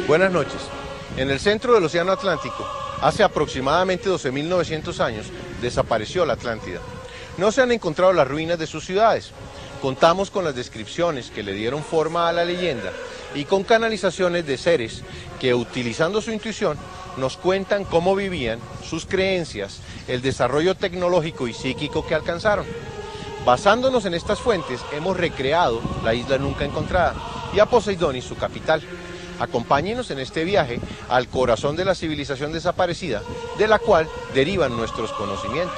Buenas noches. En el centro del Océano Atlántico, hace aproximadamente 12.900 años, desapareció la Atlántida. No se han encontrado las ruinas de sus ciudades. Contamos con las descripciones que le dieron forma a la leyenda y con canalizaciones de seres que, utilizando su intuición, nos cuentan cómo vivían, sus creencias, el desarrollo tecnológico y psíquico que alcanzaron. Basándonos en estas fuentes, hemos recreado la isla nunca encontrada y a Poseidonis, su capital. Acompáñenos en este viaje al corazón de la civilización desaparecida, de la cual derivan nuestros conocimientos.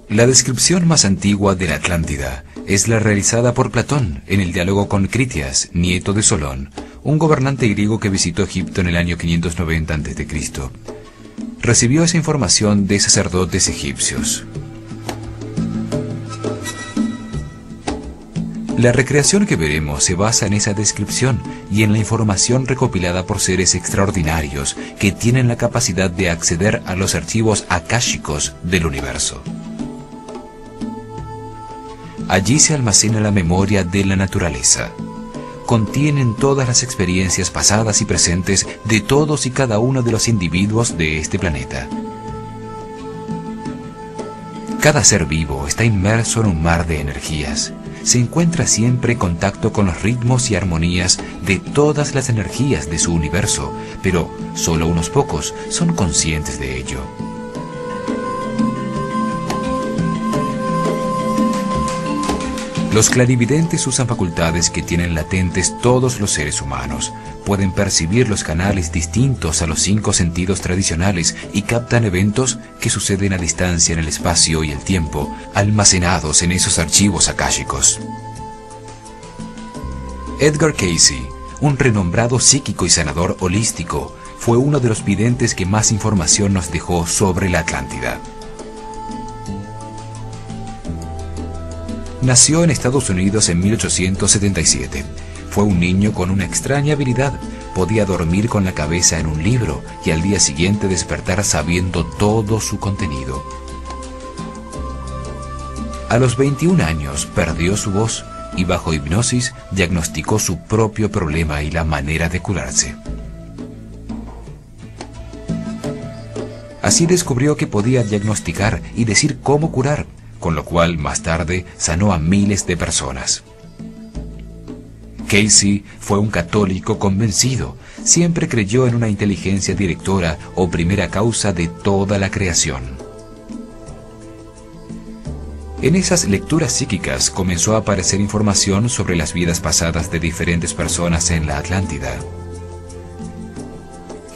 La descripción más antigua de la Atlántida es la realizada por Platón en el diálogo con Critias, nieto de Solón, un gobernante griego que visitó Egipto en el año 590 a.C. Recibió esa información de sacerdotes egipcios. La recreación que veremos se basa en esa descripción y en la información recopilada por seres extraordinarios que tienen la capacidad de acceder a los archivos akáshicos del universo. Allí se almacena la memoria de la naturaleza. Contienen todas las experiencias pasadas y presentes de todos y cada uno de los individuos de este planeta. Cada ser vivo está inmerso en un mar de energías. Se encuentra siempre en contacto con los ritmos y armonías de todas las energías de su universo, pero solo unos pocos son conscientes de ello. Los clarividentes usan facultades que tienen latentes todos los seres humanos. Pueden percibir los canales distintos a los 5 sentidos tradicionales y captan eventos que suceden a distancia en el espacio y el tiempo, almacenados en esos archivos akáshicos. Edgar Cayce, un renombrado psíquico y sanador holístico, fue uno de los videntes que más información nos dejó sobre la Atlántida. Nació en Estados Unidos en 1877. Fue un niño con una extraña habilidad. Podía dormir con la cabeza en un libro y al día siguiente despertar sabiendo todo su contenido. A los 21 años perdió su voz y bajo hipnosis diagnosticó su propio problema y la manera de curarse. Así descubrió que podía diagnosticar y decir cómo curar, con lo cual más tarde sanó a miles de personas. Cayce fue un católico convencido, siempre creyó en una inteligencia directora o primera causa de toda la creación. En esas lecturas psíquicas comenzó a aparecer información sobre las vidas pasadas de diferentes personas en la Atlántida.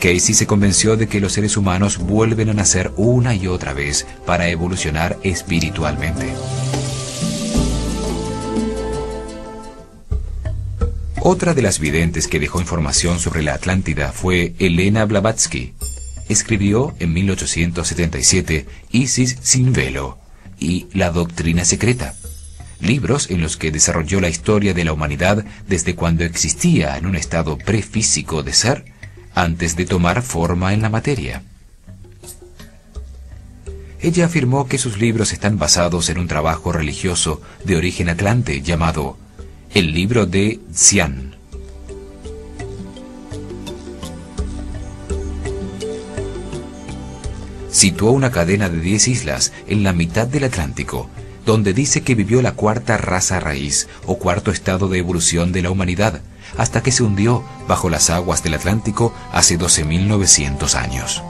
Cayce se convenció de que los seres humanos vuelven a nacer una y otra vez para evolucionar espiritualmente. Otra de las videntes que dejó información sobre la Atlántida fue Elena Blavatsky. Escribió en 1877 Isis sin velo y La doctrina secreta, libros en los que desarrolló la historia de la humanidad desde cuando existía en un estado prefísico de ser, antes de tomar forma en la materia. Ella afirmó que sus libros están basados en un trabajo religioso de origen atlante llamado El Libro de Xian. Situó una cadena de 10 islas en la mitad del Atlántico, donde dice que vivió la cuarta raza raíz o cuarto estado de evolución de la humanidad, hasta que se hundió bajo las aguas del Atlántico hace 12.900 años.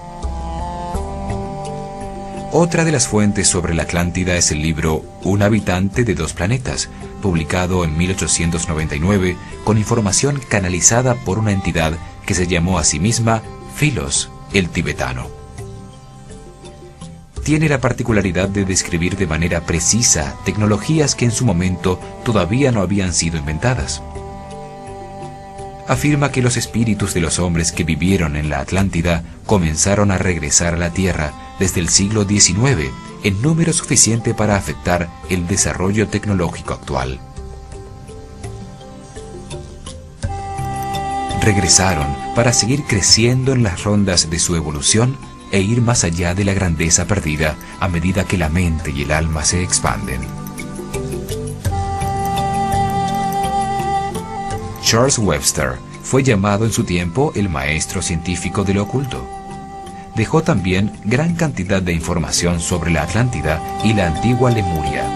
Otra de las fuentes sobre la Atlántida es el libro Un habitante de 2 planetas, publicado en 1899, con información canalizada por una entidad que se llamó a sí misma Philos, el tibetano. Tiene la particularidad de describir de manera precisa tecnologías que en su momento todavía no habían sido inventadas. Afirma que los espíritus de los hombres que vivieron en la Atlántida comenzaron a regresar a la Tierra desde el siglo XIX en número suficiente para afectar el desarrollo tecnológico actual. Regresaron para seguir creciendo en las rondas de su evolución e ir más allá de la grandeza perdida a medida que la mente y el alma se expanden. Charles Webster fue llamado en su tiempo el maestro científico de lo oculto. Dejó también gran cantidad de información sobre la Atlántida y la antigua Lemuria.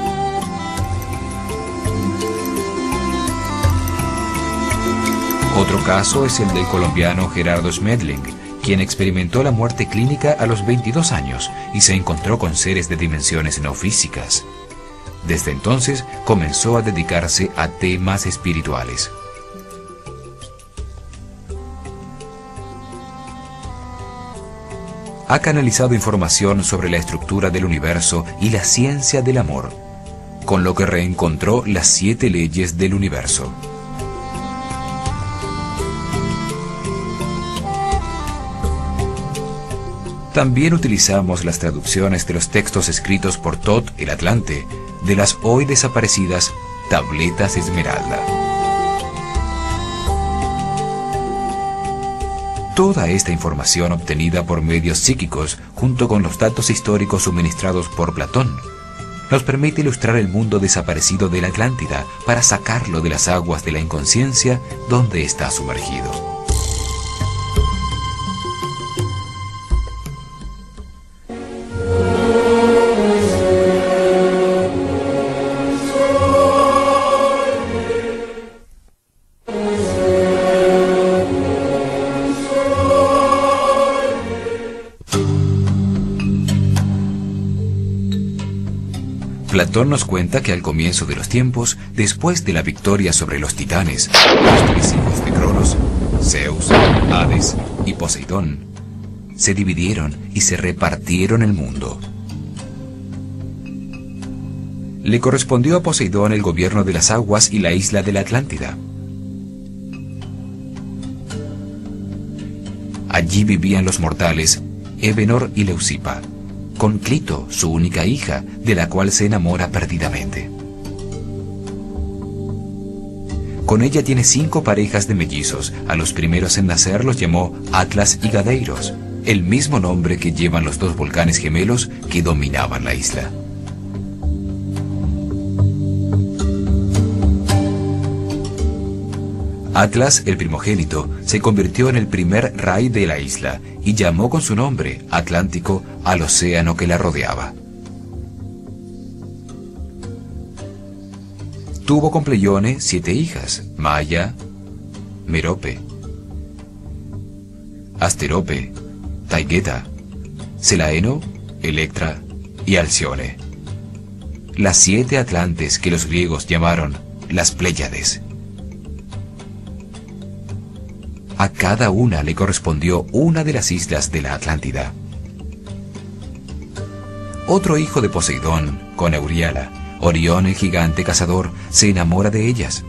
Otro caso es el del colombiano Gerardo Smedling, quien experimentó la muerte clínica a los 22 años y se encontró con seres de dimensiones no físicas. Desde entonces comenzó a dedicarse a temas espirituales. Ha canalizado información sobre la estructura del universo y la ciencia del amor, con lo que reencontró las 7 leyes del universo. También utilizamos las traducciones de los textos escritos por Thoth el Atlante de las hoy desaparecidas Tabletas Esmeralda. Toda esta información obtenida por medios psíquicos, junto con los datos históricos suministrados por Platón, nos permite ilustrar el mundo desaparecido de la Atlántida para sacarlo de las aguas de la inconsciencia donde está sumergido. Platón nos cuenta que al comienzo de los tiempos, después de la victoria sobre los titanes, los 3 hijos de Cronos, Zeus, Hades y Poseidón, se dividieron y se repartieron el mundo. Le correspondió a Poseidón el gobierno de las aguas y la isla de la Atlántida. Allí vivían los mortales Evenor y Leucipa, con Clito, su única hija, de la cual se enamora perdidamente. Con ella tiene 5 parejas de mellizos. A los primeros en nacer los llamó Atlas y Gadeiros, el mismo nombre que llevan los 2 volcanes gemelos que dominaban la isla. Atlas, el primogénito, se convirtió en el primer rey de la isla y llamó con su nombre, Atlántico, al océano que la rodeaba. Tuvo con Pleione 7 hijas, Maia, Merope, Asterope, Taigeta, Selaeno, Electra y Alcione. Las 7 Atlantes que los griegos llamaron las Pléyades. A cada una le correspondió una de las islas de la Atlántida. Otro hijo de Poseidón, con Euríala, Orión el gigante cazador, se enamora de ellas.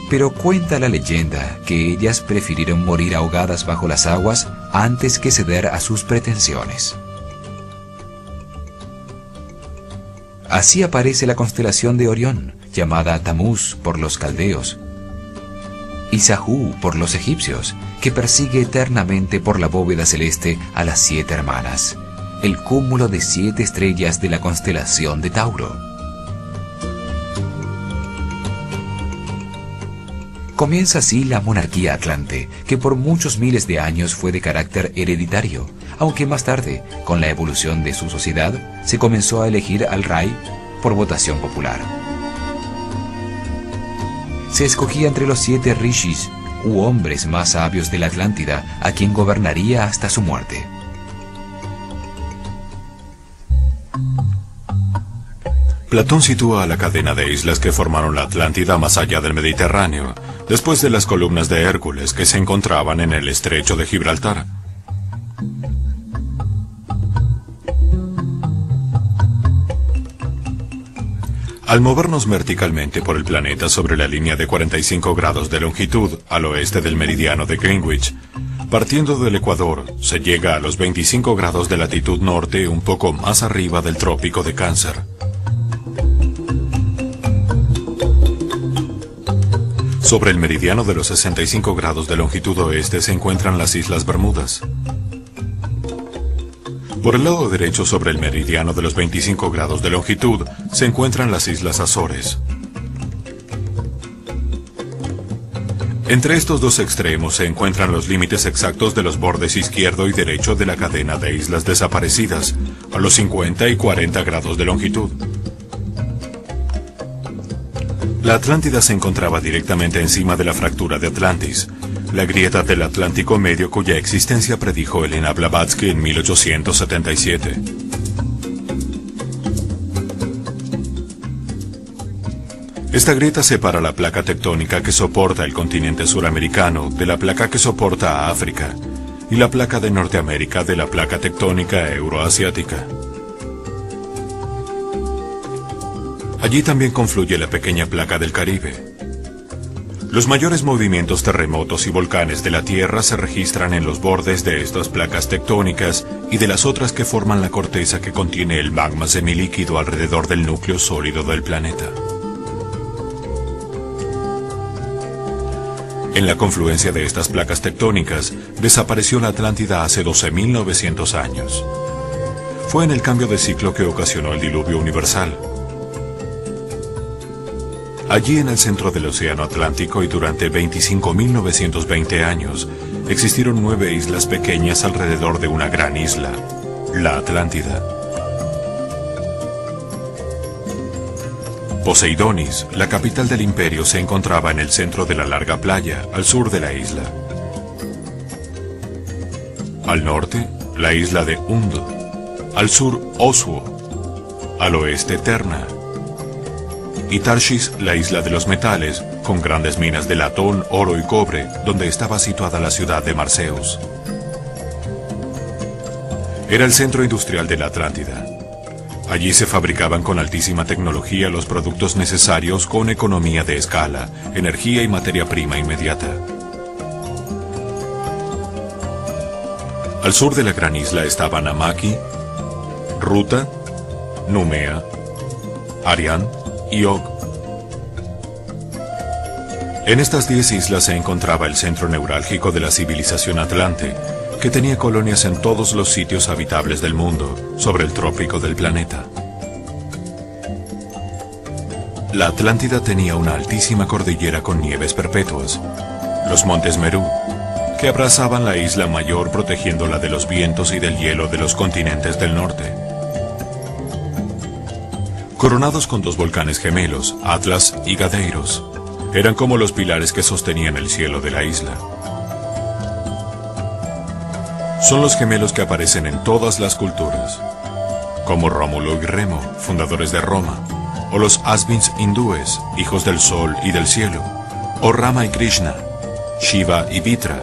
Pero cuenta la leyenda que ellas prefirieron morir ahogadas bajo las aguas antes que ceder a sus pretensiones. Así aparece la constelación de Orión, llamada Tamuz por los caldeos, y Sahú por los egipcios, que persigue eternamente por la bóveda celeste a las 7 hermanas, el cúmulo de 7 estrellas de la constelación de Tauro. Comienza así la monarquía atlante, que por muchos miles de años fue de carácter hereditario, aunque más tarde, con la evolución de su sociedad, se comenzó a elegir al rey por votación popular. Se escogía entre los 7 rishis, u hombres más sabios de la Atlántida, a quien gobernaría hasta su muerte. Platón sitúa a la cadena de islas que formaron la Atlántida más allá del Mediterráneo, después de las columnas de Hércules que se encontraban en el estrecho de Gibraltar. Al movernos verticalmente por el planeta sobre la línea de 45 grados de longitud al oeste del meridiano de Greenwich, partiendo del Ecuador, se llega a los 25 grados de latitud norte, un poco más arriba del trópico de Cáncer. Sobre el meridiano de los 65 grados de longitud oeste se encuentran las Islas Bermudas. Por el lado derecho, sobre el meridiano de los 25 grados de longitud, se encuentran las Islas Azores. Entre estos dos extremos se encuentran los límites exactos de los bordes izquierdo y derecho de la cadena de islas desaparecidas, a los 50 y 40 grados de longitud. La Atlántida se encontraba directamente encima de la fractura de Atlantis, la grieta del Atlántico Medio cuya existencia predijo Elena Blavatsky en 1877. Esta grieta separa la placa tectónica que soporta el continente suramericano de la placa que soporta a África y la placa de Norteamérica de la placa tectónica euroasiática. Allí también confluye la pequeña placa del Caribe. Los mayores movimientos terremotos y volcanes de la Tierra se registran en los bordes de estas placas tectónicas y de las otras que forman la corteza que contiene el magma semilíquido alrededor del núcleo sólido del planeta. En la confluencia de estas placas tectónicas, desapareció la Atlántida hace 12.900 años. Fue en el cambio de ciclo que ocasionó el diluvio universal. Allí en el centro del Océano Atlántico y durante 25.920 años, existieron 9 islas pequeñas alrededor de una gran isla, la Atlántida. Poseidonis, la capital del imperio, se encontraba en el centro de la larga playa, al sur de la isla. Al norte, la isla de Und. Al sur, Oswo. Al oeste, Terna. Y Tarshish, la isla de los metales, con grandes minas de latón, oro y cobre, donde estaba situada la ciudad de Marseus. Era el centro industrial de la Atlántida. Allí se fabricaban con altísima tecnología los productos necesarios con economía de escala, energía y materia prima inmediata. Al sur de la gran isla estaban Amaki, Ruta, Numea, Arián y Og. En estas 10 islas se encontraba el centro neurálgico de la civilización atlante, que tenía colonias en todos los sitios habitables del mundo, sobre el trópico del planeta. La Atlántida tenía una altísima cordillera con nieves perpetuas, los montes Meru, que abrazaban la isla mayor protegiéndola de los vientos y del hielo de los continentes del norte. Coronados con 2 volcanes gemelos, Atlas y Gadeiros, eran como los pilares que sostenían el cielo de la isla. Son los gemelos que aparecen en todas las culturas, como Rómulo y Remo, fundadores de Roma, o los Asvins hindúes, hijos del sol y del cielo, o Rama y Krishna, Shiva y Vitra,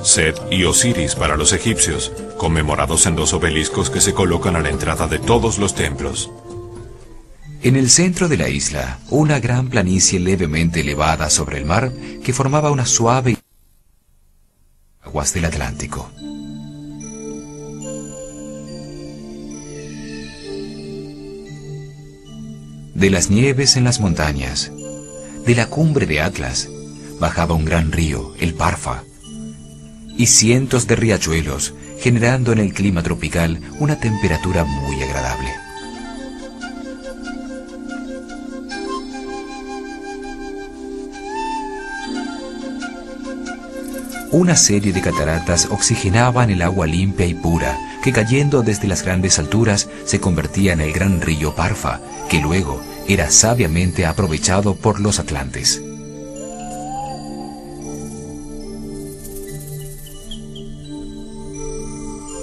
Set y Osiris para los egipcios, conmemorados en 2 obeliscos que se colocan a la entrada de todos los templos. En el centro de la isla, una gran planicie levemente elevada sobre el mar que formaba una suave aguas del Atlántico. De las nieves en las montañas, de la cumbre de Atlas, bajaba un gran río, el Parfa, y cientos de riachuelos, generando en el clima tropical una temperatura muy agradable. Una serie de cataratas oxigenaban el agua limpia y pura, que cayendo desde las grandes alturas se convertía en el gran río Parfa, que luego era sabiamente aprovechado por los atlantes.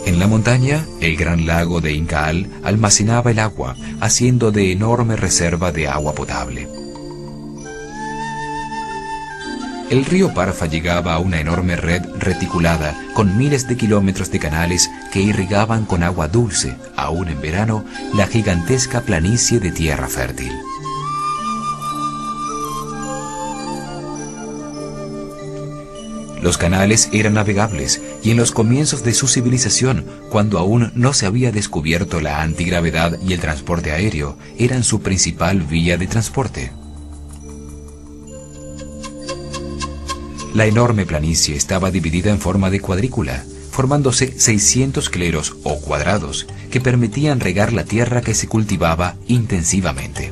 En la montaña, el gran lago de Incaal almacenaba el agua, haciendo de enorme reserva de agua potable. El río Parfa llegaba a una enorme red reticulada con miles de kilómetros de canales que irrigaban con agua dulce, aún en verano, la gigantesca planicie de tierra fértil. Los canales eran navegables y en los comienzos de su civilización, cuando aún no se había descubierto la antigravedad y el transporte aéreo, eran su principal vía de transporte. La enorme planicie estaba dividida en forma de cuadrícula, formándose 600 cleros o cuadrados que permitían regar la tierra que se cultivaba intensivamente.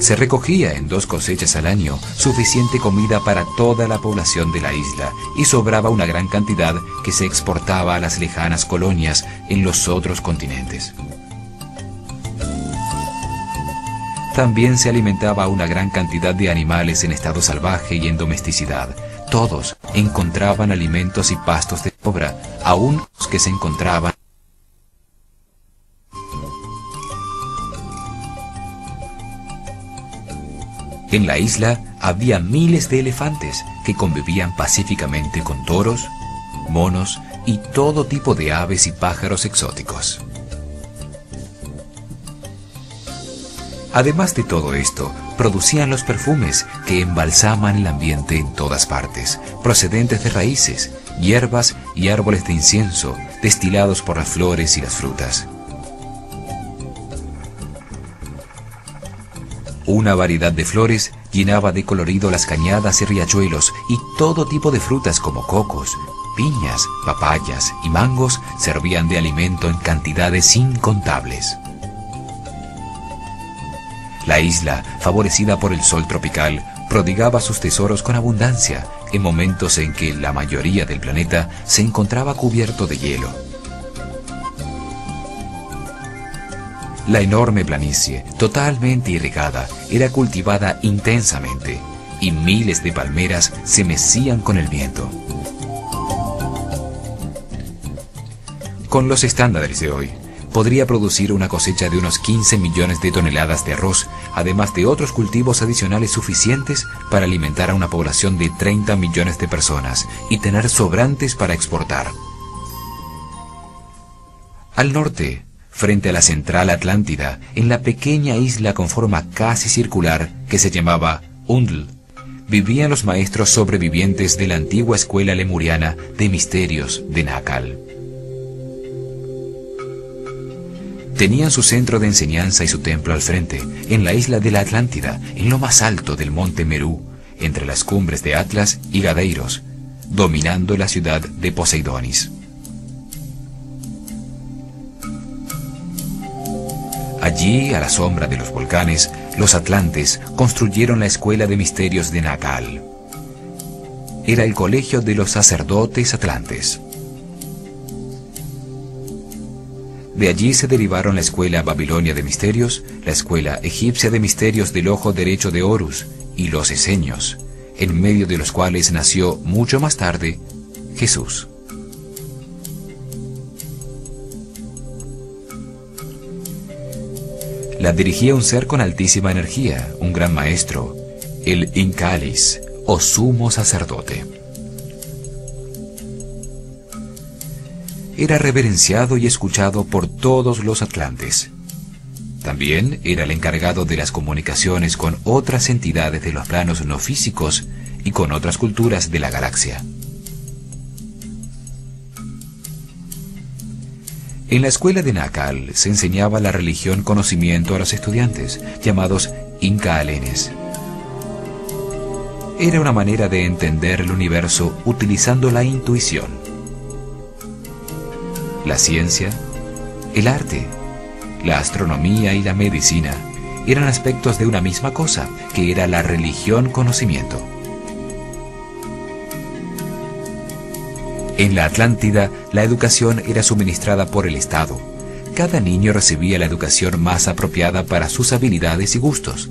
Se recogía en 2 cosechas al año suficiente comida para toda la población de la isla y sobraba una gran cantidad que se exportaba a las lejanas colonias en los otros continentes. También se alimentaba a una gran cantidad de animales en estado salvaje y en domesticidad. Todos encontraban alimentos y pastos de sobra, aun los que se encontraban. En la isla había miles de elefantes que convivían pacíficamente con toros, monos y todo tipo de aves y pájaros exóticos. Además de todo esto, producían los perfumes que embalsaman el ambiente en todas partes, procedentes de raíces, hierbas y árboles de incienso, destilados por las flores y las frutas. Una variedad de flores llenaba de colorido las cañadas y riachuelos, y todo tipo de frutas como cocos, piñas, papayas y mangos servían de alimento en cantidades incontables. La isla, favorecida por el sol tropical, prodigaba sus tesoros con abundancia en momentos en que la mayoría del planeta se encontraba cubierto de hielo. La enorme planicie, totalmente irrigada, era cultivada intensamente y miles de palmeras se mecían con el viento. Con los estándares de hoy, podría producir una cosecha de unos 15 millones de toneladas de arroz, además de otros cultivos adicionales suficientes para alimentar a una población de 30 millones de personas y tener sobrantes para exportar. Al norte, frente a la central Atlántida, en la pequeña isla con forma casi circular que se llamaba Undl, vivían los maestros sobrevivientes de la antigua escuela lemuriana de misterios de Nakal. Tenían su centro de enseñanza y su templo al frente, en la isla de la Atlántida, en lo más alto del monte Merú, entre las cumbres de Atlas y Gadeiros, dominando la ciudad de Poseidonis. Allí, a la sombra de los volcanes, los atlantes construyeron la escuela de misterios de Nakal. Era el colegio de los sacerdotes atlantes. De allí se derivaron la escuela babilonia de misterios, la escuela egipcia de misterios del ojo derecho de Horus y los esenios, en medio de los cuales nació mucho más tarde Jesús. La dirigía un ser con altísima energía, un gran maestro, el Incalis, o sumo sacerdote. Era reverenciado y escuchado por todos los atlantes. También era el encargado de las comunicaciones con otras entidades de los planos no físicos y con otras culturas de la galaxia. En la escuela de Nakal se enseñaba la religión conocimiento a los estudiantes, llamados Incaalenes. Era una manera de entender el universo utilizando la intuición. La ciencia, el arte, la astronomía y la medicina eran aspectos de una misma cosa, que era la religión conocimiento. En la Atlántida, la educación era suministrada por el Estado. Cada niño recibía la educación más apropiada para sus habilidades y gustos.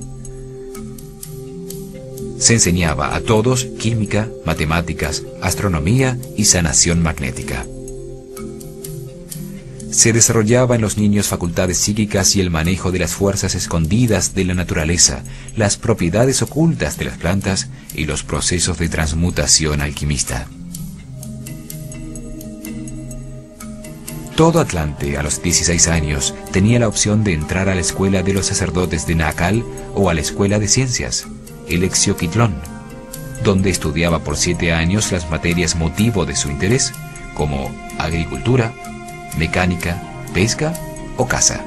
Se enseñaba a todos química, matemáticas, astronomía y sanación magnética. Se desarrollaba en los niños facultades psíquicas y el manejo de las fuerzas escondidas de la naturaleza, las propiedades ocultas de las plantas y los procesos de transmutación alquimista. Todo atlante a los 16 años tenía la opción de entrar a la escuela de los sacerdotes de Nakal o a la escuela de ciencias, el Exioquitlón, donde estudiaba por 7 años las materias motivo de su interés, como agricultura, mecánica, pesca o caza.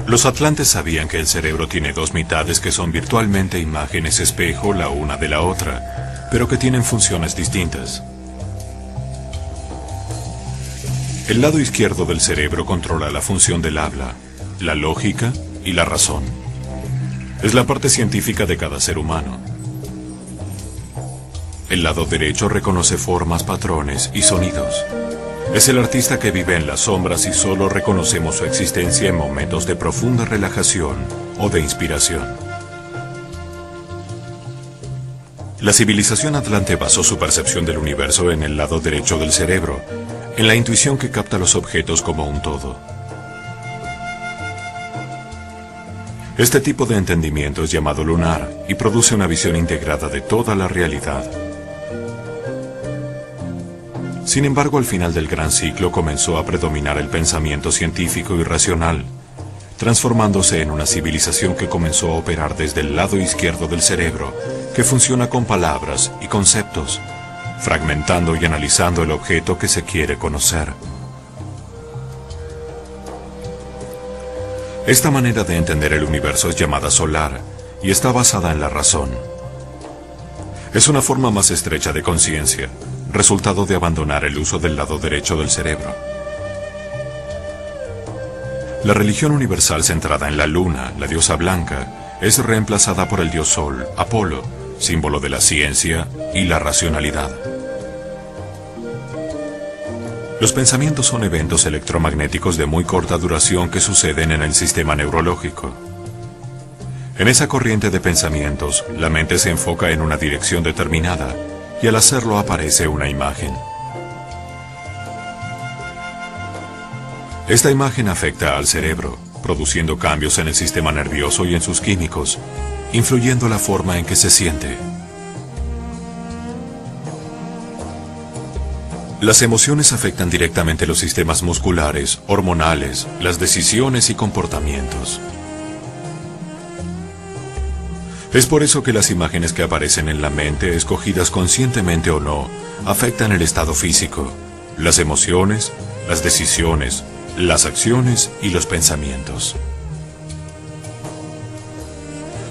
Los atlantes sabían que el cerebro tiene 2 mitades que son virtualmente imágenes espejo la una de la otra, pero que tienen funciones distintas. El lado izquierdo del cerebro controla la función del habla, la lógica y la razón. Es la parte científica de cada ser humano. El lado derecho reconoce formas, patrones y sonidos. Es el artista que vive en las sombras y solo reconocemos su existencia en momentos de profunda relajación o de inspiración. La civilización atlante basó su percepción del universo en el lado derecho del cerebro, en la intuición que capta los objetos como un todo. Este tipo de entendimiento es llamado lunar y produce una visión integrada de toda la realidad. Sin embargo, al final del gran ciclo comenzó a predominar el pensamiento científico y racional, transformándose en una civilización que comenzó a operar desde el lado izquierdo del cerebro, que funciona con palabras y conceptos, fragmentando y analizando el objeto que se quiere conocer. Esta manera de entender el universo es llamada solar y está basada en la razón. Es una forma más estrecha de conciencia, resultado de abandonar el uso del lado derecho del cerebro. La religión universal centrada en la luna, la diosa blanca, es reemplazada por el dios sol, Apolo, símbolo de la ciencia y la racionalidad. Los pensamientos son eventos electromagnéticos de muy corta duración que suceden en el sistema neurológico. En esa corriente de pensamientos, la mente se enfoca en una dirección determinada y al hacerlo aparece una imagen. Esta imagen afecta al cerebro, produciendo cambios en el sistema nervioso y en sus químicos, influyendo la forma en que se siente. Las emociones afectan directamente los sistemas musculares, hormonales, las decisiones y comportamientos. Es por eso que las imágenes que aparecen en la mente, escogidas conscientemente o no, afectan el estado físico, las emociones, las decisiones, las acciones y los pensamientos.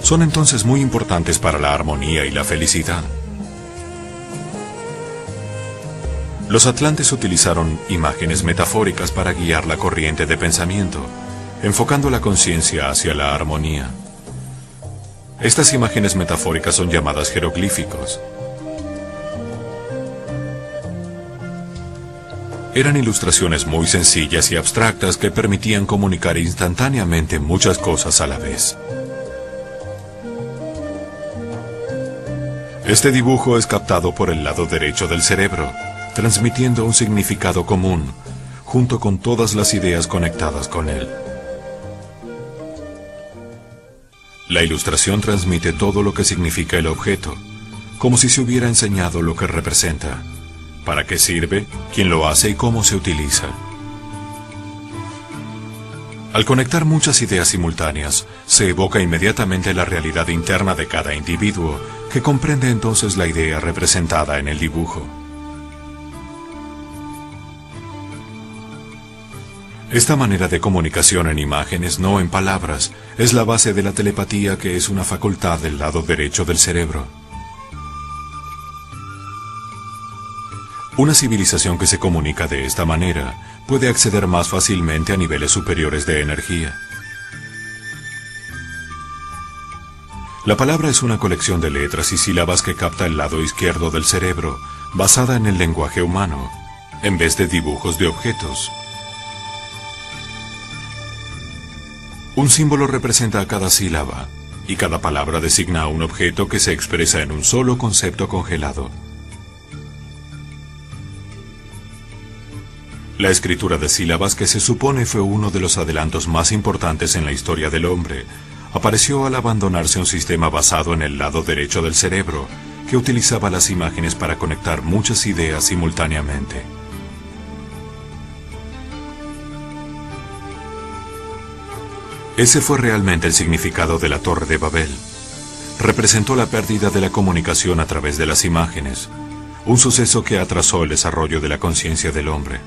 Son entonces muy importantes para la armonía y la felicidad. Los atlantes utilizaron imágenes metafóricas para guiar la corriente de pensamiento, enfocando la conciencia hacia la armonía. Estas imágenes metafóricas son llamadas jeroglíficos. Eran ilustraciones muy sencillas y abstractas que permitían comunicar instantáneamente muchas cosas a la vez. Este dibujo es captado por el lado derecho del cerebro, transmitiendo un significado común, junto con todas las ideas conectadas con él. La ilustración transmite todo lo que significa el objeto, como si se hubiera enseñado lo que representa, para qué sirve, quién lo hace y cómo se utiliza. Al conectar muchas ideas simultáneas, se evoca inmediatamente la realidad interna de cada individuo, que comprende entonces la idea representada en el dibujo. Esta manera de comunicación en imágenes, no en palabras, es la base de la telepatía, que es una facultad del lado derecho del cerebro. Una civilización que se comunica de esta manera puede acceder más fácilmente a niveles superiores de energía. La palabra es una colección de letras y sílabas que capta el lado izquierdo del cerebro, basada en el lenguaje humano, en vez de dibujos de objetos. Un símbolo representa a cada sílaba, y cada palabra designa a un objeto que se expresa en un solo concepto congelado. La escritura de sílabas, que se supone fue uno de los adelantos más importantes en la historia del hombre, apareció al abandonarse un sistema basado en el lado derecho del cerebro, que utilizaba las imágenes para conectar muchas ideas simultáneamente. Ese fue realmente el significado de la Torre de Babel. Representó la pérdida de la comunicación a través de las imágenes, un suceso que atrasó el desarrollo de la conciencia del hombre.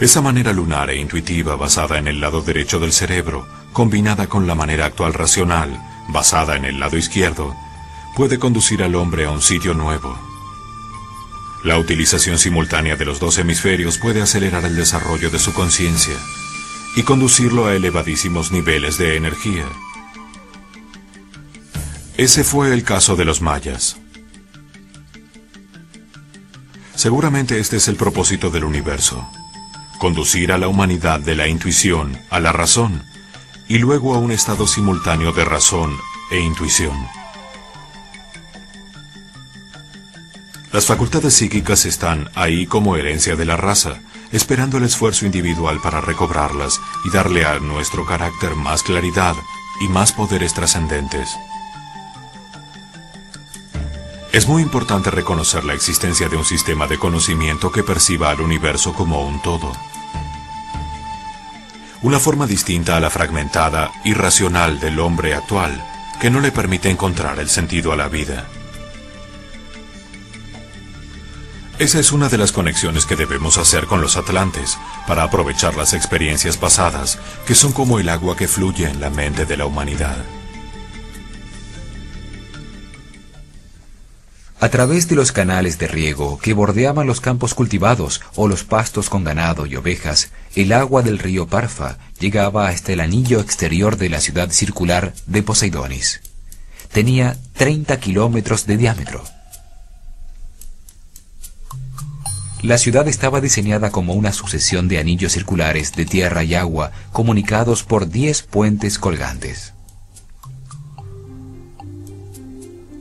Esa manera lunar e intuitiva basada en el lado derecho del cerebro, combinada con la manera actual racional, basada en el lado izquierdo, puede conducir al hombre a un sitio nuevo. La utilización simultánea de los dos hemisferios puede acelerar el desarrollo de su conciencia y conducirlo a elevadísimos niveles de energía. Ese fue el caso de los mayas. Seguramente este es el propósito del universo: conducir a la humanidad de la intuición a la razón y luego a un estado simultáneo de razón e intuición. Las facultades psíquicas están ahí como herencia de la raza, esperando el esfuerzo individual para recobrarlas y darle a nuestro carácter más claridad y más poderes trascendentes. Es muy importante reconocer la existencia de un sistema de conocimiento que perciba al universo como un todo. Una forma distinta a la fragmentada, irracional del hombre actual, que no le permite encontrar el sentido a la vida. Esa es una de las conexiones que debemos hacer con los atlantes, para aprovechar las experiencias pasadas, que son como el agua que fluye en la mente de la humanidad. A través de los canales de riego que bordeaban los campos cultivados o los pastos con ganado y ovejas, el agua del río Parfa llegaba hasta el anillo exterior de la ciudad circular de Poseidonis. Tenía 30 kilómetros de diámetro. La ciudad estaba diseñada como una sucesión de anillos circulares de tierra y agua comunicados por 10 puentes colgantes.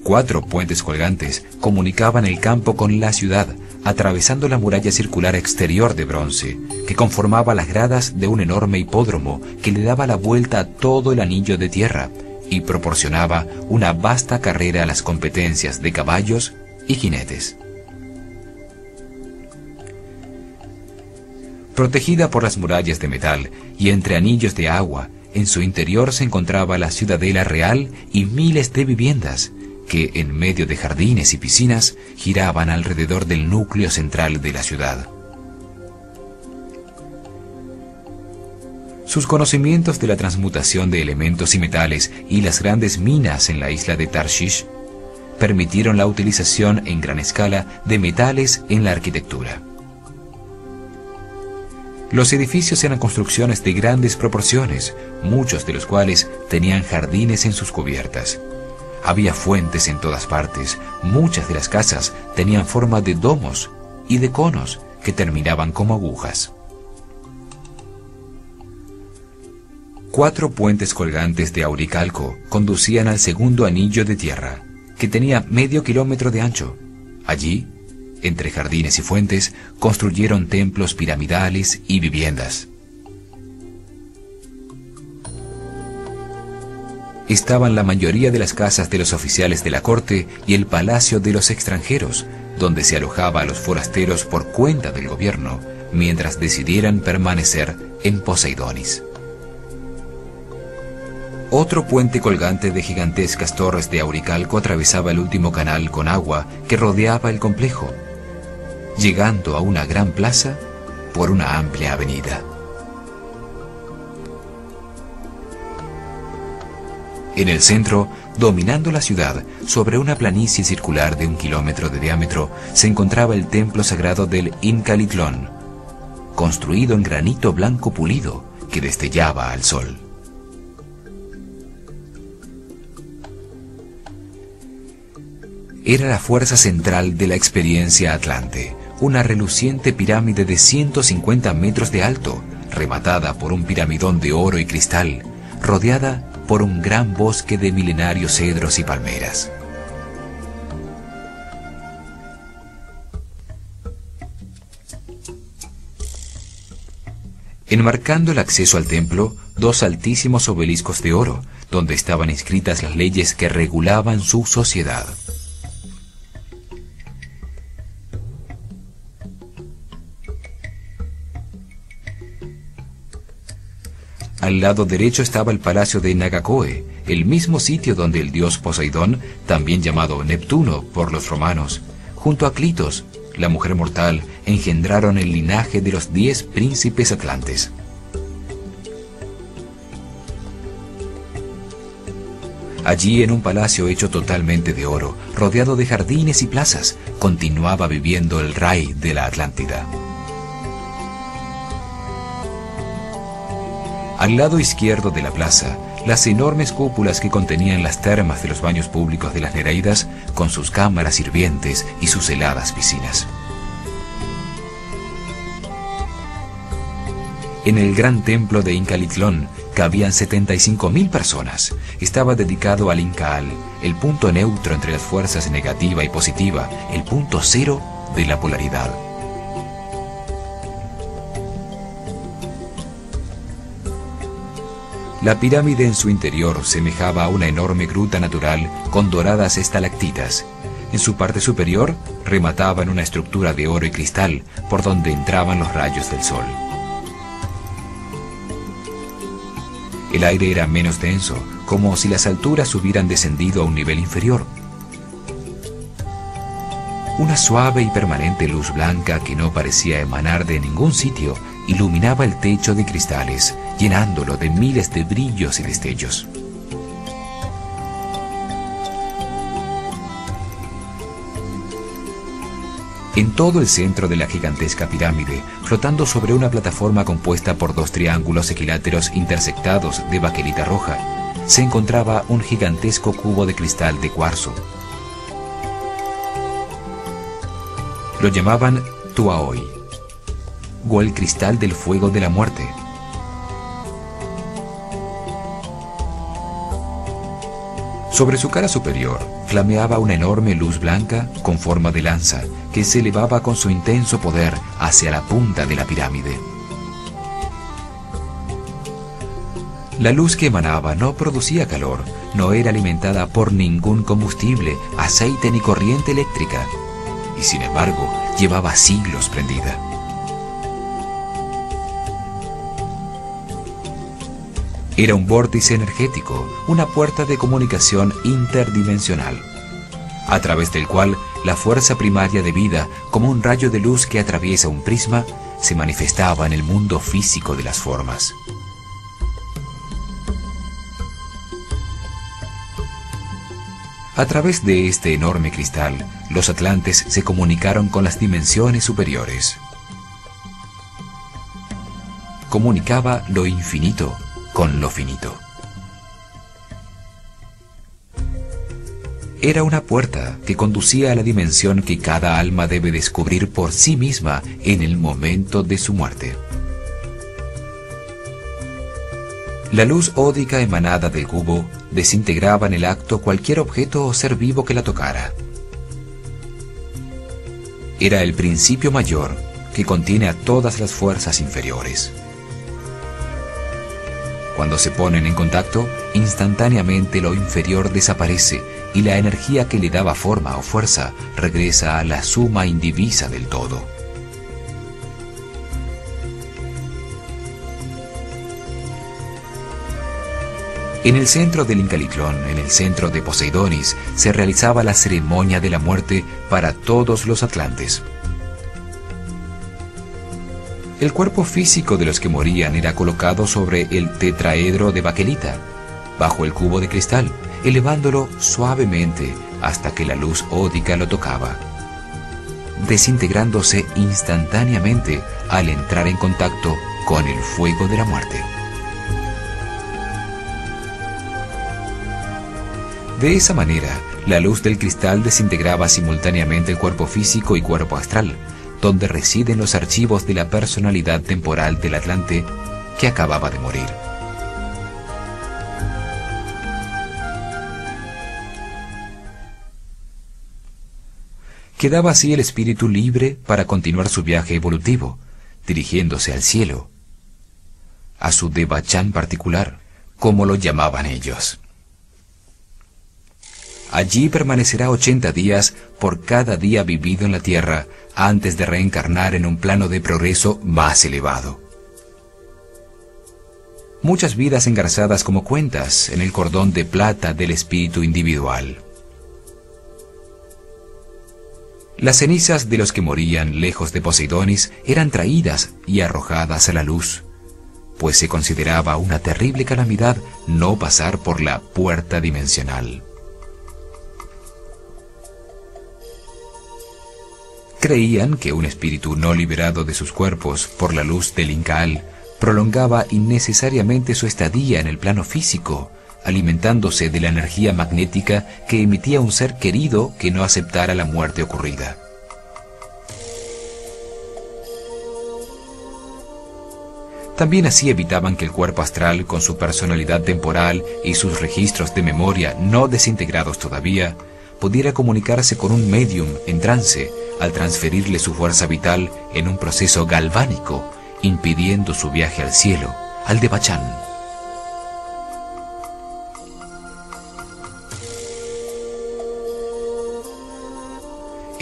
4 puentes colgantes comunicaban el campo con la ciudad, atravesando la muralla circular exterior de bronce, que conformaba las gradas de un enorme hipódromo que le daba la vuelta a todo el anillo de tierra y proporcionaba una vasta carrera a las competencias de caballos y jinetes. Protegida por las murallas de metal y entre anillos de agua, en su interior se encontraba la ciudadela real y miles de viviendas, que en medio de jardines y piscinas giraban alrededor del núcleo central de la ciudad. Sus conocimientos de la transmutación de elementos y metales y las grandes minas en la isla de Tarshish permitieron la utilización en gran escala de metales en la arquitectura. Los edificios eran construcciones de grandes proporciones, muchos de los cuales tenían jardines en sus cubiertas. Había fuentes en todas partes. Muchas de las casas tenían forma de domos y de conos que terminaban como agujas. 4 puentes colgantes de auricalco conducían al segundo anillo de tierra, que tenía medio kilómetro de ancho. Allí, entre jardines y fuentes, construyeron templos piramidales y viviendas. Estaban la mayoría de las casas de los oficiales de la corte y el palacio de los extranjeros, donde se alojaba a los forasteros por cuenta del gobierno, mientras decidieran permanecer en Poseidonis. Otro puente colgante de gigantescas torres de auricalco atravesaba el último canal con agua que rodeaba el complejo, llegando a una gran plaza por una amplia avenida. En el centro, dominando la ciudad, sobre una planicie circular de 1 kilómetro de diámetro, se encontraba el templo sagrado del Incalitlón, construido en granito blanco pulido que destellaba al sol. Era la fuerza central de la experiencia atlante, una reluciente pirámide de 150 metros de alto, rematada por un piramidón de oro y cristal, rodeada por un gran bosque de milenarios cedros y palmeras. Enmarcando el acceso al templo, 2 altísimos obeliscos de oro, donde estaban inscritas las leyes que regulaban su sociedad. Al lado derecho estaba el palacio de Nagakoe, el mismo sitio donde el dios Poseidón, también llamado Neptuno por los romanos, junto a Clitos, la mujer mortal, engendraron el linaje de los 10 príncipes atlantes. Allí, en un palacio hecho totalmente de oro, rodeado de jardines y plazas, continuaba viviendo el rey de la Atlántida. Al lado izquierdo de la plaza, las enormes cúpulas que contenían las termas de los baños públicos de las Nereidas, con sus cámaras hirvientes y sus heladas piscinas. En el gran templo de Incalitlón cabían 75.000 personas. Estaba dedicado al Incaal, el punto neutro entre las fuerzas negativa y positiva, el punto cero de la polaridad. La pirámide en su interior semejaba a una enorme gruta natural con doradas estalactitas. En su parte superior remataba en una estructura de oro y cristal por donde entraban los rayos del sol. El aire era menos denso, como si las alturas hubieran descendido a un nivel inferior. Una suave y permanente luz blanca que no parecía emanar de ningún sitio iluminaba el techo de cristales, llenándolo de miles de brillos y destellos. En todo el centro de la gigantesca pirámide, flotando sobre una plataforma compuesta por dos triángulos equiláteros intersectados de baquelita roja, se encontraba un gigantesco cubo de cristal de cuarzo. Lo llamaban Tuaoi, o el cristal del fuego de la muerte. Sobre su cara superior flameaba una enorme luz blanca con forma de lanza que se elevaba con su intenso poder hacia la punta de la pirámide. La luz que emanaba no producía calor, no era alimentada por ningún combustible, aceite ni corriente eléctrica, y sin embargo llevaba siglos prendida. Era un vórtice energético, una puerta de comunicación interdimensional, a través del cual la fuerza primaria de vida, como un rayo de luz que atraviesa un prisma, se manifestaba en el mundo físico de las formas. A través de este enorme cristal, los atlantes se comunicaron con las dimensiones superiores. Comunicaba lo infinito con lo finito. Era una puerta que conducía a la dimensión que cada alma debe descubrir por sí misma en el momento de su muerte. La luz ódica emanada del cubo desintegraba en el acto cualquier objeto o ser vivo que la tocara. Era el principio mayor que contiene a todas las fuerzas inferiores. Cuando se ponen en contacto, instantáneamente lo inferior desaparece y la energía que le daba forma o fuerza regresa a la suma indivisa del todo. En el centro del Incalitlón, en el centro de Poseidonis, se realizaba la ceremonia de la muerte para todos los atlantes. El cuerpo físico de los que morían era colocado sobre el tetraedro de baquelita, bajo el cubo de cristal, elevándolo suavemente hasta que la luz ódica lo tocaba, desintegrándose instantáneamente al entrar en contacto con el fuego de la muerte. De esa manera, la luz del cristal desintegraba simultáneamente el cuerpo físico y cuerpo astral, donde residen los archivos de la personalidad temporal del Atlante que acababa de morir. Quedaba así el espíritu libre para continuar su viaje evolutivo, dirigiéndose al cielo, a su Devachan particular, como lo llamaban ellos. Allí permanecerá 80 días por cada día vivido en la tierra antes de reencarnar en un plano de progreso más elevado. Muchas vidas engarzadas como cuentas en el cordón de plata del espíritu individual. Las cenizas de los que morían lejos de Poseidonis eran traídas y arrojadas a la luz, pues se consideraba una terrible calamidad no pasar por la puerta dimensional. Creían que un espíritu no liberado de sus cuerpos por la luz del Incal prolongaba innecesariamente su estadía en el plano físico, alimentándose de la energía magnética que emitía un ser querido que no aceptara la muerte ocurrida. También así evitaban que el cuerpo astral, con su personalidad temporal y sus registros de memoria no desintegrados todavía, pudiera comunicarse con un médium en trance al transferirle su fuerza vital en un proceso galvánico, impidiendo su viaje al cielo, al Devachan.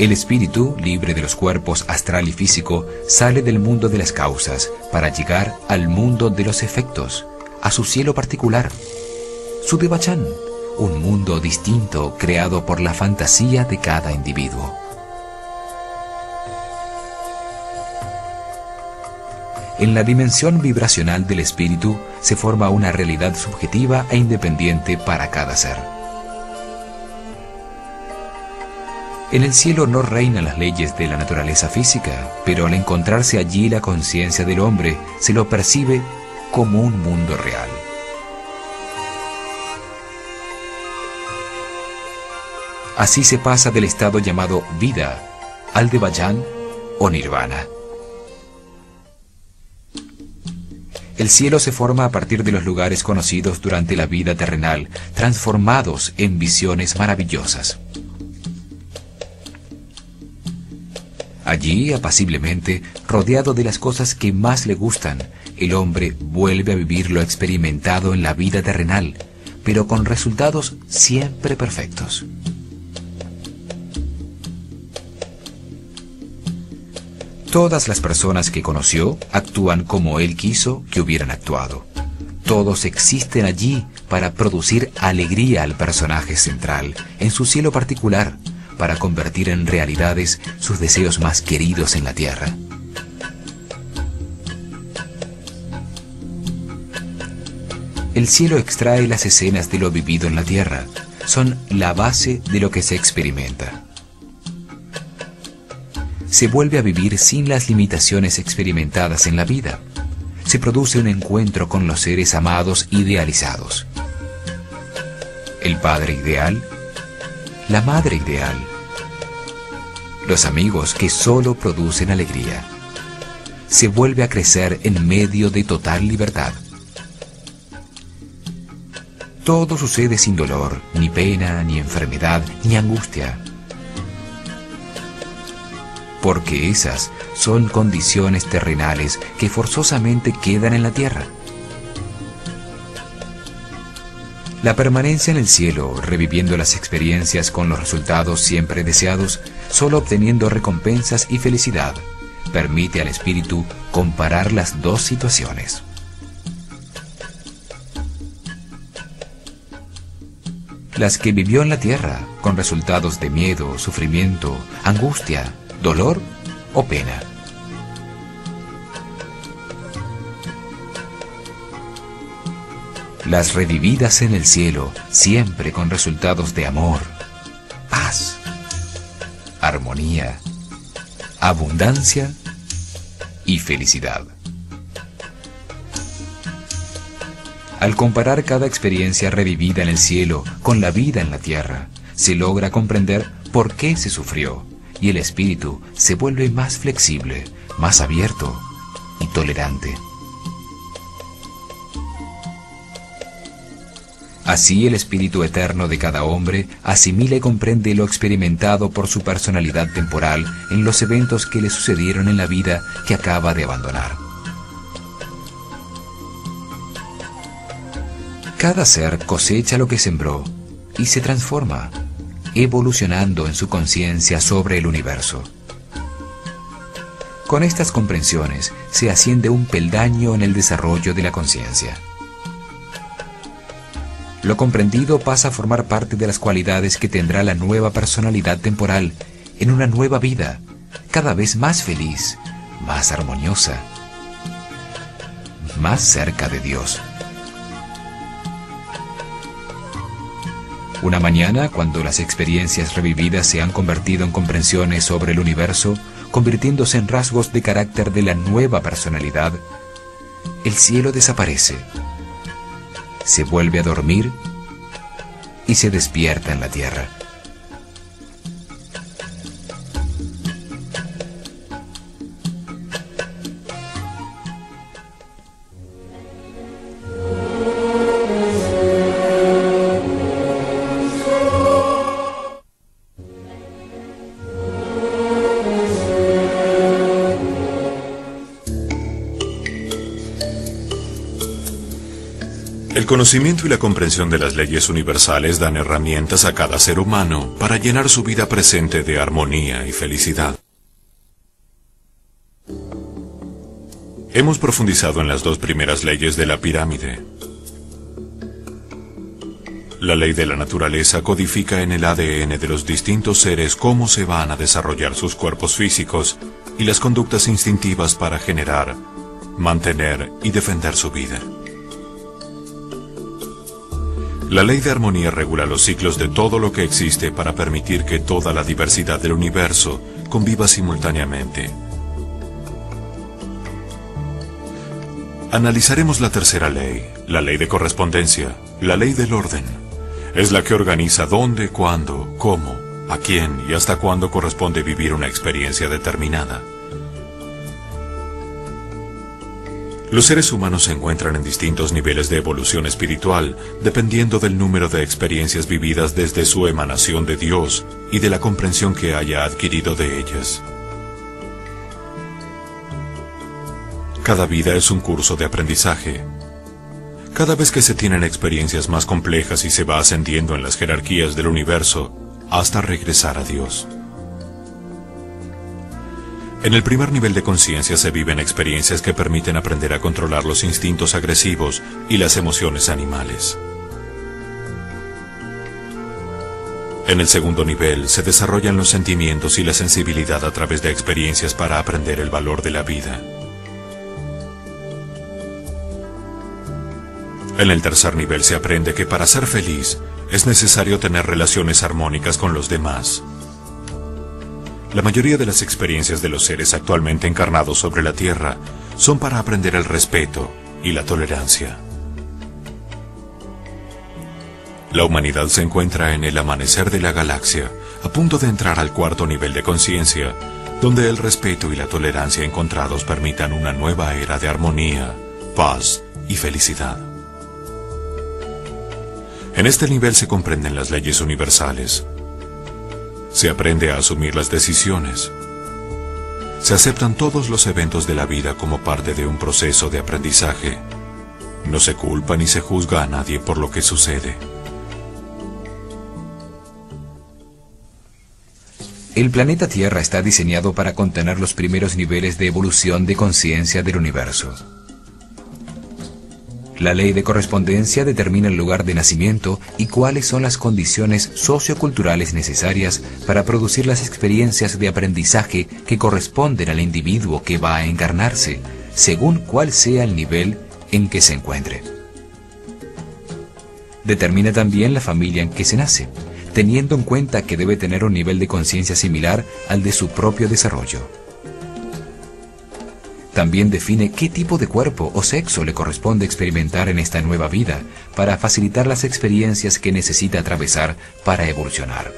El espíritu, libre de los cuerpos astral y físico, sale del mundo de las causas para llegar al mundo de los efectos, a su cielo particular, su Devachan, un mundo distinto creado por la fantasía de cada individuo. En la dimensión vibracional del espíritu se forma una realidad subjetiva e independiente para cada ser. En el cielo no reinan las leyes de la naturaleza física, pero al encontrarse allí la conciencia del hombre, se lo percibe como un mundo real. Así se pasa del estado llamado vida al Devachan o nirvana. El cielo se forma a partir de los lugares conocidos durante la vida terrenal, transformados en visiones maravillosas. Allí, apaciblemente, rodeado de las cosas que más le gustan, el hombre vuelve a vivir lo experimentado en la vida terrenal, pero con resultados siempre perfectos. Todas las personas que conoció actúan como él quiso que hubieran actuado. Todos existen allí para producir alegría al personaje central, en su cielo particular, para convertir en realidades sus deseos más queridos en la tierra. El cielo extrae las escenas de lo vivido en la tierra, son la base de lo que se experimenta. Se vuelve a vivir sin las limitaciones experimentadas en la vida. Se produce un encuentro con los seres amados idealizados. El padre ideal, la madre ideal, los amigos que solo producen alegría. Se vuelve a crecer en medio de total libertad. Todo sucede sin dolor, ni pena, ni enfermedad, ni angustia. Porque esas son condiciones terrenales que forzosamente quedan en la tierra. La permanencia en el cielo, reviviendo las experiencias con los resultados siempre deseados, solo obteniendo recompensas y felicidad, permite al espíritu comparar las dos situaciones. Las que vivió en la tierra, con resultados de miedo, sufrimiento, angustia, dolor o pena. Las revividas en el cielo, siempre con resultados de amor, paz, armonía, abundancia y felicidad. Al comparar cada experiencia revivida en el cielo con la vida en la tierra, se logra comprender por qué se sufrió, y el espíritu se vuelve más flexible, más abierto y tolerante. Así el espíritu eterno de cada hombre asimila y comprende lo experimentado por su personalidad temporal en los eventos que le sucedieron en la vida que acaba de abandonar. Cada ser cosecha lo que sembró y se transforma, evolucionando en su conciencia sobre el universo. Con estas comprensiones se asciende un peldaño en el desarrollo de la conciencia. Lo comprendido pasa a formar parte de las cualidades que tendrá la nueva personalidad temporal en una nueva vida, cada vez más feliz, más armoniosa, más cerca de Dios. Una mañana, cuando las experiencias revividas se han convertido en comprensiones sobre el universo, convirtiéndose en rasgos de carácter de la nueva personalidad, el cielo desaparece, se vuelve a dormir y se despierta en la tierra. El conocimiento y la comprensión de las leyes universales dan herramientas a cada ser humano para llenar su vida presente de armonía y felicidad. Hemos profundizado en las dos primeras leyes de la pirámide. La ley de la naturaleza codifica en el ADN de los distintos seres cómo se van a desarrollar sus cuerpos físicos y las conductas instintivas para generar, mantener y defender su vida. La ley de armonía regula los ciclos de todo lo que existe para permitir que toda la diversidad del universo conviva simultáneamente. Analizaremos la tercera ley, la ley de correspondencia, la ley del orden. Es la que organiza dónde, cuándo, cómo, a quién y hasta cuándo corresponde vivir una experiencia determinada. Los seres humanos se encuentran en distintos niveles de evolución espiritual, dependiendo del número de experiencias vividas desde su emanación de Dios y de la comprensión que haya adquirido de ellas. Cada vida es un curso de aprendizaje. Cada vez que se tienen experiencias más complejas y se va ascendiendo en las jerarquías del universo, hasta regresar a Dios. En el primer nivel de conciencia se viven experiencias que permiten aprender a controlar los instintos agresivos y las emociones animales. En el segundo nivel se desarrollan los sentimientos y la sensibilidad a través de experiencias para aprender el valor de la vida. En el tercer nivel se aprende que para ser feliz es necesario tener relaciones armónicas con los demás. La mayoría de las experiencias de los seres actualmente encarnados sobre la Tierra son para aprender el respeto y la tolerancia. La humanidad se encuentra en el amanecer de la galaxia, a punto de entrar al cuarto nivel de conciencia, donde el respeto y la tolerancia encontrados permitan una nueva era de armonía, paz y felicidad. En este nivel se comprenden las leyes universales. Se aprende a asumir las decisiones. Se aceptan todos los eventos de la vida como parte de un proceso de aprendizaje. No se culpa ni se juzga a nadie por lo que sucede. El planeta Tierra está diseñado para contener los primeros niveles de evolución de conciencia del universo. La ley de correspondencia determina el lugar de nacimiento y cuáles son las condiciones socioculturales necesarias para producir las experiencias de aprendizaje que corresponden al individuo que va a encarnarse, según cuál sea el nivel en que se encuentre. Determina también la familia en que se nace, teniendo en cuenta que debe tener un nivel de conciencia similar al de su propio desarrollo. También define qué tipo de cuerpo o sexo le corresponde experimentar en esta nueva vida para facilitar las experiencias que necesita atravesar para evolucionar.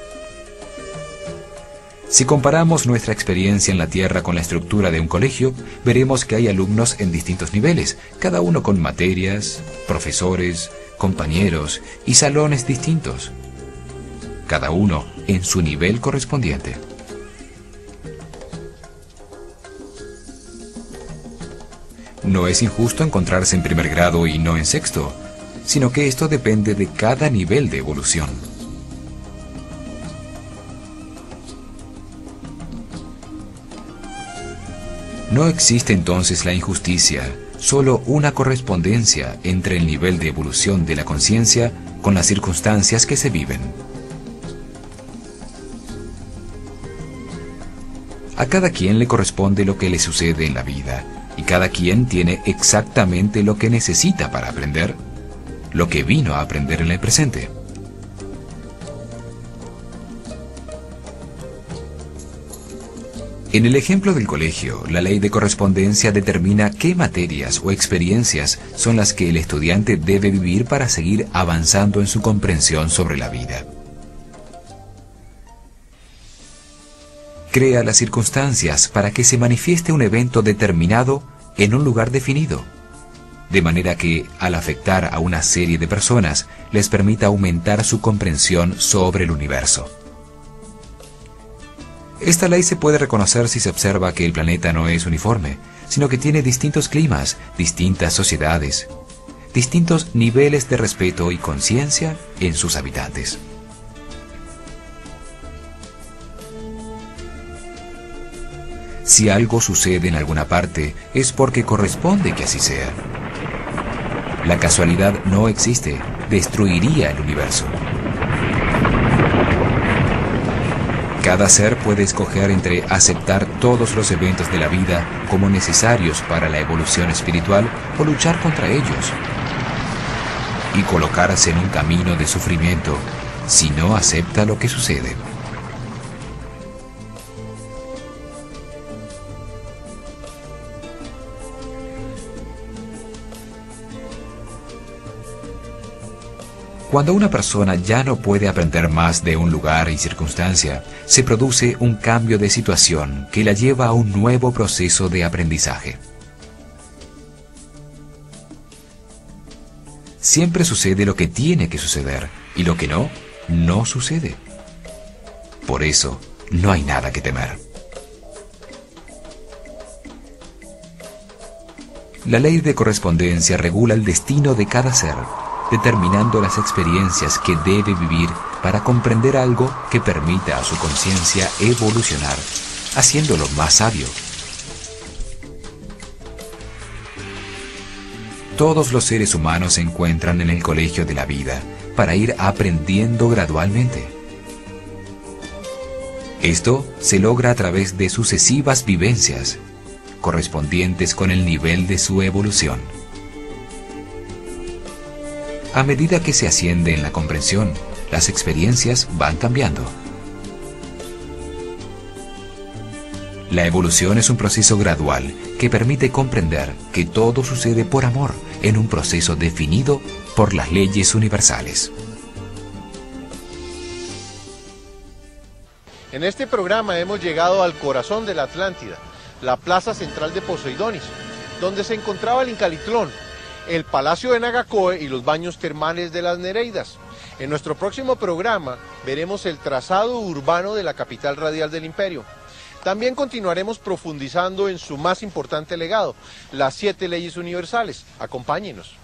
Si comparamos nuestra experiencia en la Tierra con la estructura de un colegio, veremos que hay alumnos en distintos niveles, cada uno con materias, profesores, compañeros y salones distintos, cada uno en su nivel correspondiente. No es injusto encontrarse en primer grado y no en sexto, sino que esto depende de cada nivel de evolución. No existe entonces la injusticia, solo una correspondencia entre el nivel de evolución de la conciencia con las circunstancias que se viven. A cada quien le corresponde lo que le sucede en la vida, y cada quien tiene exactamente lo que necesita para aprender, lo que vino a aprender en el presente. En el ejemplo del colegio, la ley de correspondencia determina qué materias o experiencias son las que el estudiante debe vivir para seguir avanzando en su comprensión sobre la vida. Crea las circunstancias para que se manifieste un evento determinado en un lugar definido, de manera que, al afectar a una serie de personas, les permita aumentar su comprensión sobre el universo. Esta ley se puede reconocer si se observa que el planeta no es uniforme, sino que tiene distintos climas, distintas sociedades, distintos niveles de respeto y conciencia en sus habitantes. Si algo sucede en alguna parte, es porque corresponde que así sea. La casualidad no existe, destruiría el universo. Cada ser puede escoger entre aceptar todos los eventos de la vida como necesarios para la evolución espiritual o luchar contra ellos y colocarse en un camino de sufrimiento si no acepta lo que sucede. Cuando una persona ya no puede aprender más de un lugar y circunstancia, se produce un cambio de situación que la lleva a un nuevo proceso de aprendizaje. Siempre sucede lo que tiene que suceder, y lo que no, no sucede. Por eso, no hay nada que temer. La ley de correspondencia regula el destino de cada ser, determinando las experiencias que debe vivir para comprender algo que permita a su conciencia evolucionar, haciéndolo más sabio. Todos los seres humanos se encuentran en el colegio de la vida para ir aprendiendo gradualmente. Esto se logra a través de sucesivas vivencias, correspondientes con el nivel de su evolución. A medida que se asciende en la comprensión, las experiencias van cambiando. La evolución es un proceso gradual que permite comprender que todo sucede por amor en un proceso definido por las leyes universales. En este programa hemos llegado al corazón de la Atlántida, la plaza central de Poseidonis, donde se encontraba el Incalitlón, el Palacio de Nagacoe y los baños termales de las Nereidas. En nuestro próximo programa veremos el trazado urbano de la capital radial del imperio. También continuaremos profundizando en su más importante legado, las 7 leyes universales. Acompáñenos.